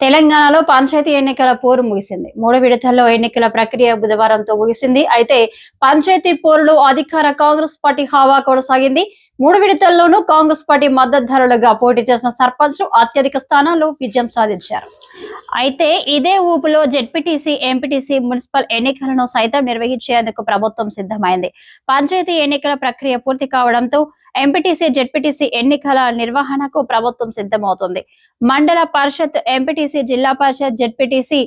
తెలంగాణలో పంచాయతీ ఎన్నికల పోరు ముగిసింది. 3 విడతల్లో ఎన్నికల ప్రక్రియ బుధవారంతో ముగిసింది. అయితే పంచాయతీ పోరులో అధికార కాంగ్రెస్ పార్టీ హవా కొనసాగింది. 3 విడతల్లోనూ కాంగ్రెస్ పార్టీ మద్దతుదారులుగా పోటీ చేసిన సర్పంచ్లు అత్యధిక స్థానాల్లో విజయం సాధించారు. అయితే ఇదే ఊపులో జెడ్పీటీసీ, ఎంపీటీసీ, మున్సిపల్ ఎన్నికలను సైతం నిర్వహించేందుకు ప్రభుత్వం సిద్ధమైంది. పంచాయతీ ఎన్నికల ప్రక్రియ పూర్తి కావడంతో ఎంపీటీసీ, జెడ్పీటీసీ ఎన్నికల నిర్వహణకు ప్రభుత్వం సిద్ధమవుతుంది. మండల పరిషత్, ఎంపీటీసీ, జిల్లా పరిషత్, జెడ్పీటీసీ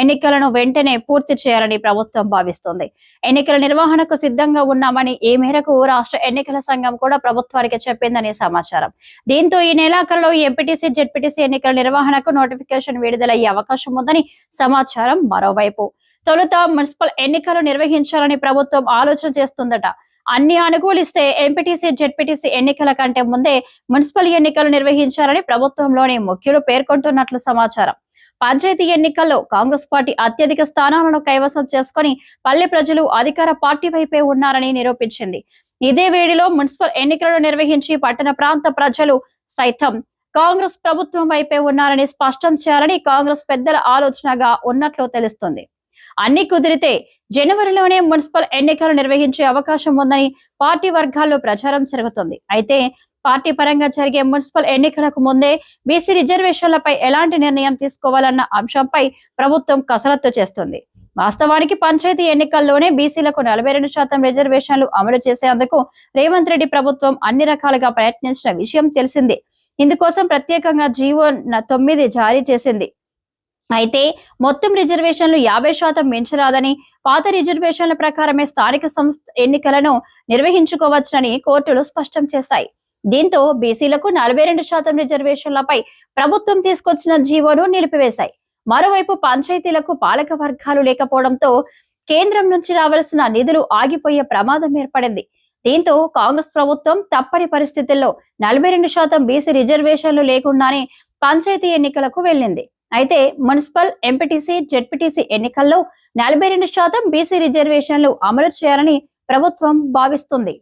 ఎన్నికలను వెంటనే పూర్తి చేయాలని ప్రభుత్వం భావిస్తోంది. ఎన్నికల నిర్వహణకు సిద్ధంగా ఉన్నామని ఈ మేరకు రాష్ట్ర ఎన్నికల సంఘం కూడా ప్రభుత్వానికి చెప్పిందని సమాచారం. దీంతో ఈ నెలాఖరులో ఎంపీటీసీ, జెడ్పీటీసీ ఎన్నికల నిర్వహణకు నోటిఫికేషన్ విడుదలయ్యే అవకాశం ఉందని సమాచారం. మరోవైపు తొలుత మున్సిపల్ ఎన్నికలు నిర్వహించాలని ప్రభుత్వం ఆలోచన చేస్తుందట. అన్ని అనుకూలిస్తే ఎంపీటీసీ, జెడ్పీటీసీ ఎన్నికల కంటే ముందే మున్సిపల్ ఎన్నికలు నిర్వహించాలని ప్రభుత్వంలోని ముఖ్యులు పేర్కొంటున్నట్లు సమాచారం. పంచాయతీ ఎన్నికల్లో కాంగ్రెస్ పార్టీ అత్యధిక స్థానాలను కైవసం చేసుకుని పల్లె ప్రజలు అధికార పార్టీ వైపే ఉన్నారని నిరూపించింది. ఇదే వేడిలో మున్సిపల్ ఎన్నికలను నిర్వహించి పట్టణ ప్రాంత ప్రజలు సైతం కాంగ్రెస్ ప్రభుత్వం వైపే ఉన్నారని స్పష్టం చేయాలని కాంగ్రెస్ పెద్దల ఆలోచనగా ఉన్నట్లు తెలుస్తుంది. అన్ని కుదిరితే జనవరిలోనే మున్సిపల్ ఎన్నికలు నిర్వహించే అవకాశం ఉందని పార్టీ వర్గాల్లో ప్రచారం జరుగుతుంది. అయితే పార్టీ పరంగా జరిగే మున్సిపల్ ఎన్నికలకు ముందే బీసీ రిజర్వేషన్లపై ఎలాంటి నిర్ణయం తీసుకోవాలన్న అంశంపై ప్రభుత్వం కసరత్తు చేస్తుంది. వాస్తవానికి పంచాయతీ ఎన్నికల్లోనే బీసీలకు 42% రిజర్వేషన్లు అమలు చేసేందుకు రేవంత్ రెడ్డి ప్రభుత్వం అన్ని రకాలుగా ప్రయత్నించిన విషయం తెలిసిందే. ఇందుకోసం ప్రత్యేకంగా జీవో 9 జారీ చేసింది. అయితే మొత్తం రిజర్వేషన్లు 50% మించరాదని, పాత రిజర్వేషన్ల ప్రకారమే స్థానిక సంస్థ ఎన్నికలను నిర్వహించుకోవచ్చునని కోర్టులు స్పష్టం చేశాయి. దీంతో బీసీలకు 42% రిజర్వేషన్లపై ప్రభుత్వం తీసుకొచ్చిన జీవోను నిలిపివేశాయి. మరోవైపు పంచాయతీలకు పాలక వర్గాలు లేకపోవడంతో కేంద్రం నుంచి రావాల్సిన నిధులు ఆగిపోయే ప్రమాదం ఏర్పడింది. దీంతో కాంగ్రెస్ ప్రభుత్వం తప్పని పరిస్థితుల్లో 42% బీసీ రిజర్వేషన్లు లేకుండానే పంచాయతీ ఎన్నికలకు వెళ్లింది. అయితే మున్సిపల్, ఎంపీటీసీ, జెడ్పీటీసీ ఎన్నికల్లో 42% బీసీ రిజర్వేషన్లు అమలు చేయాలని ప్రభుత్వం భావిస్తుంది.